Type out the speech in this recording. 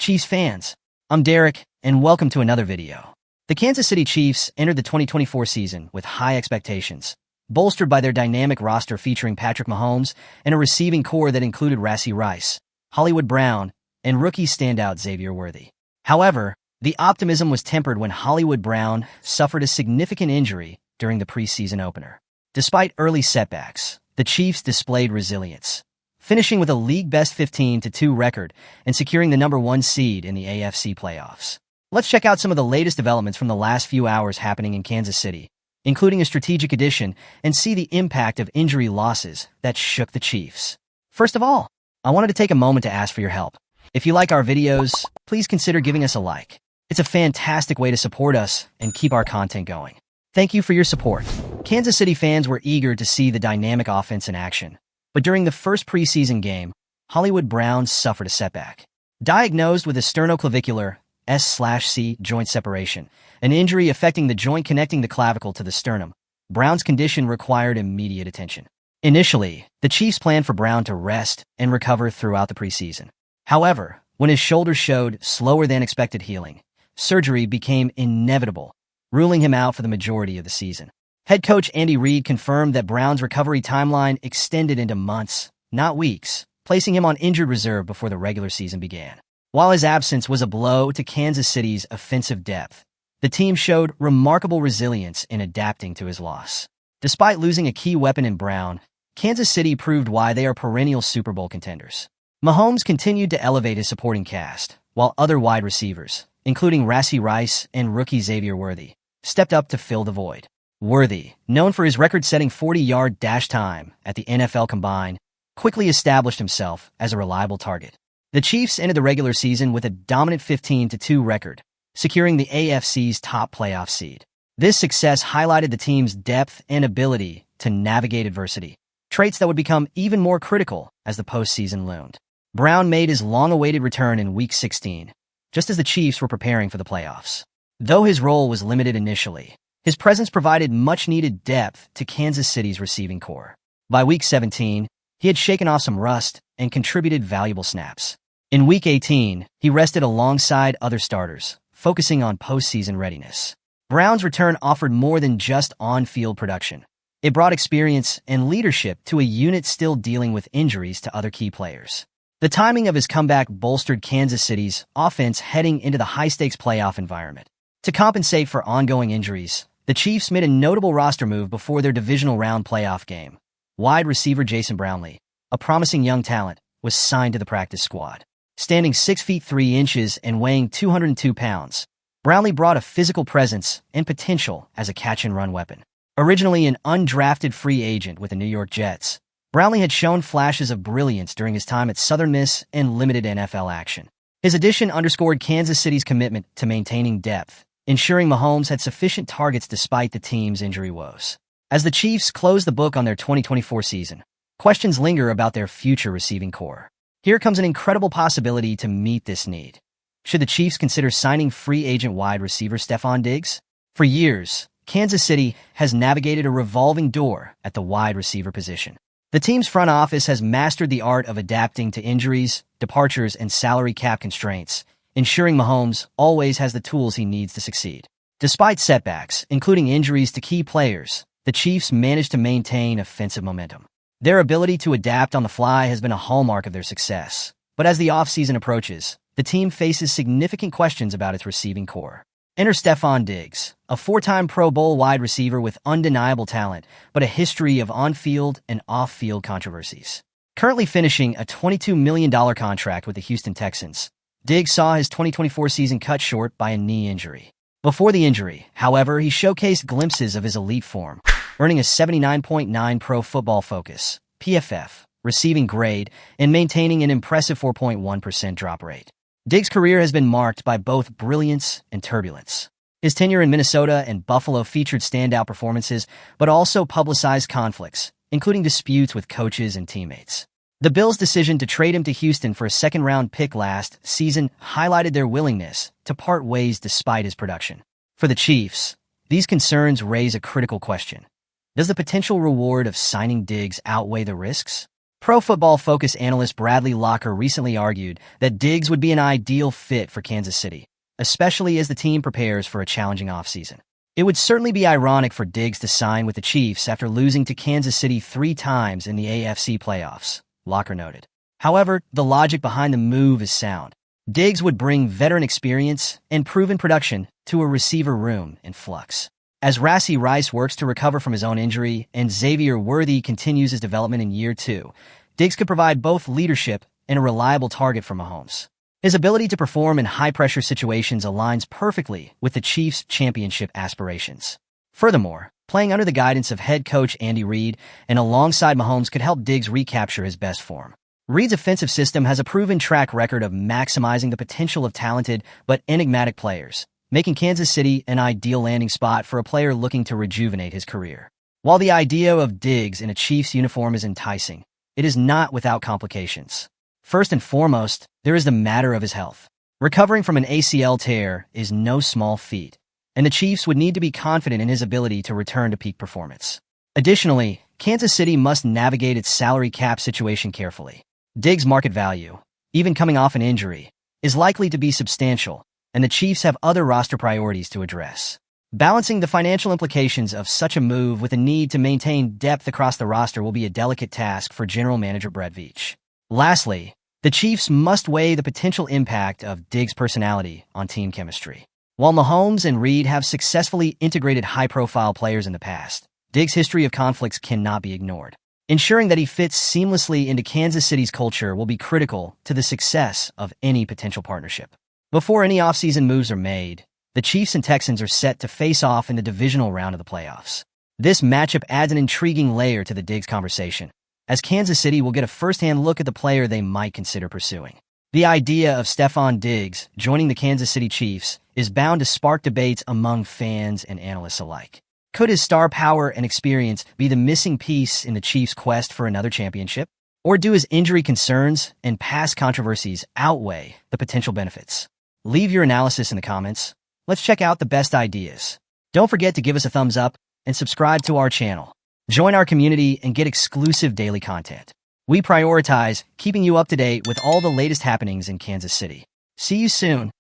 Chiefs fans, I'm Derek, and welcome to another video. The Kansas City Chiefs entered the 2024 season with high expectations, bolstered by their dynamic roster featuring Patrick Mahomes and a receiving core that included Rashee Rice, Hollywood Brown, and rookie standout Xavier Worthy. However, the optimism was tempered when Hollywood Brown suffered a significant injury during the preseason opener. Despite early setbacks, the Chiefs displayed resilience, finishing with a league-best 15-2 record and securing the #1 seed in the AFC playoffs. Let's check out some of the latest developments from the last few hours happening in Kansas City, including a strategic addition, and see the impact of injury losses that shook the Chiefs. First of all, I wanted to take a moment to ask for your help. If you like our videos, please consider giving us a like. It's a fantastic way to support us and keep our content going. Thank you for your support. Kansas City fans were eager to see the dynamic offense in action. But during the first preseason game, Hollywood Brown suffered a setback. Diagnosed with a sternoclavicular S/C joint separation, an injury affecting the joint connecting the clavicle to the sternum, Brown's condition required immediate attention. Initially, the Chiefs planned for Brown to rest and recover throughout the preseason. However, when his shoulder showed slower than expected healing, surgery became inevitable, ruling him out for the majority of the season. Head coach Andy Reid confirmed that Brown's recovery timeline extended into months, not weeks, placing him on injured reserve before the regular season began. While his absence was a blow to Kansas City's offensive depth, the team showed remarkable resilience in adapting to his loss. Despite losing a key weapon in Brown, Kansas City proved why they are perennial Super Bowl contenders. Mahomes continued to elevate his supporting cast, while other wide receivers, including Rashee Rice and rookie Xavier Worthy, stepped up to fill the void. Worthy, known for his record-setting 40-yard dash time at the NFL Combine, quickly established himself as a reliable target. The Chiefs ended the regular season with a dominant 15-2 record, securing the AFC's top playoff seed. This success highlighted the team's depth and ability to navigate adversity, traits that would become even more critical as the postseason loomed. Brown made his long-awaited return in Week 16, just as the Chiefs were preparing for the playoffs. Though his role was limited initially, his presence provided much-needed depth to Kansas City's receiving core. By Week 17, he had shaken off some rust and contributed valuable snaps. In Week 18, he rested alongside other starters, focusing on postseason readiness. Brown's return offered more than just on-field production. It brought experience and leadership to a unit still dealing with injuries to other key players. The timing of his comeback bolstered Kansas City's offense heading into the high-stakes playoff environment. To compensate for ongoing injuries, the Chiefs made a notable roster move before their divisional round playoff game. Wide receiver Jason Brownlee, a promising young talent, was signed to the practice squad. Standing 6 feet 3 inches and weighing 202 pounds, Brownlee brought a physical presence and potential as a catch-and-run weapon. Originally an undrafted free agent with the New York Jets, Brownlee had shown flashes of brilliance during his time at Southern Miss and limited NFL action. His addition underscored Kansas City's commitment to maintaining depth, ensuring Mahomes had sufficient targets despite the team's injury woes. As the Chiefs close the book on their 2024 season, questions linger about their future receiving core. Here comes an incredible possibility to meet this need. Should the Chiefs consider signing free agent wide receiver Stefon Diggs? For years, Kansas City has navigated a revolving door at the wide receiver position. The team's front office has mastered the art of adapting to injuries, departures, and salary cap constraints, ensuring Mahomes always has the tools he needs to succeed. Despite setbacks, including injuries to key players, the Chiefs managed to maintain offensive momentum. Their ability to adapt on the fly has been a hallmark of their success. But as the offseason approaches, the team faces significant questions about its receiving core. Enter Stefon Diggs, a 4-time Pro Bowl wide receiver with undeniable talent, but a history of on-field and off-field controversies. Currently finishing a $22 million contract with the Houston Texans, Diggs saw his 2024 season cut short by a knee injury. Before the injury, however, he showcased glimpses of his elite form, earning a 79.9 Pro Football Focus (PFF) receiving grade and maintaining an impressive 4.1% drop rate. Diggs' career has been marked by both brilliance and turbulence. His tenure in Minnesota and Buffalo featured standout performances, but also publicized conflicts, including disputes with coaches and teammates. The Bills' decision to trade him to Houston for a second-round pick last season highlighted their willingness to part ways despite his production. For the Chiefs, these concerns raise a critical question. Does the potential reward of signing Diggs outweigh the risks? Pro Football Focus analyst Bradley Locker recently argued that Diggs would be an ideal fit for Kansas City, especially as the team prepares for a challenging offseason. It would certainly be ironic for Diggs to sign with the Chiefs after losing to Kansas City 3 times in the AFC playoffs, Locker noted. However, the logic behind the move is sound. Diggs would bring veteran experience and proven production to a receiver room in flux. As Rashee Rice works to recover from his own injury and Xavier Worthy continues his development in year 2, Diggs could provide both leadership and a reliable target for Mahomes. His ability to perform in high-pressure situations aligns perfectly with the Chiefs' championship aspirations. Furthermore, playing under the guidance of head coach Andy Reid and alongside Mahomes could help Diggs recapture his best form. Reid's offensive system has a proven track record of maximizing the potential of talented but enigmatic players, making Kansas City an ideal landing spot for a player looking to rejuvenate his career. While the idea of Diggs in a Chiefs uniform is enticing, it is not without complications. First and foremost, there is the matter of his health. Recovering from an ACL tear is no small feat, and the Chiefs would need to be confident in his ability to return to peak performance. Additionally, Kansas City must navigate its salary cap situation carefully. Diggs' market value, even coming off an injury, is likely to be substantial, and the Chiefs have other roster priorities to address. Balancing the financial implications of such a move with a need to maintain depth across the roster will be a delicate task for General Manager Brett Veach. Lastly, the Chiefs must weigh the potential impact of Diggs' personality on team chemistry. While Mahomes and Reid have successfully integrated high-profile players in the past, Diggs' history of conflicts cannot be ignored. Ensuring that he fits seamlessly into Kansas City's culture will be critical to the success of any potential partnership. Before any offseason moves are made, the Chiefs and Texans are set to face off in the divisional round of the playoffs. This matchup adds an intriguing layer to the Diggs conversation, as Kansas City will get a first-hand look at the player they might consider pursuing. The idea of Stefon Diggs joining the Kansas City Chiefs is bound to spark debates among fans and analysts alike. Could his star power and experience be the missing piece in the Chiefs' quest for another championship? Or do his injury concerns and past controversies outweigh the potential benefits? Leave your analysis in the comments. Let's check out the best ideas. Don't forget to give us a thumbs up and subscribe to our channel. Join our community and get exclusive daily content. We prioritize keeping you up to date with all the latest happenings in Kansas City. See you soon.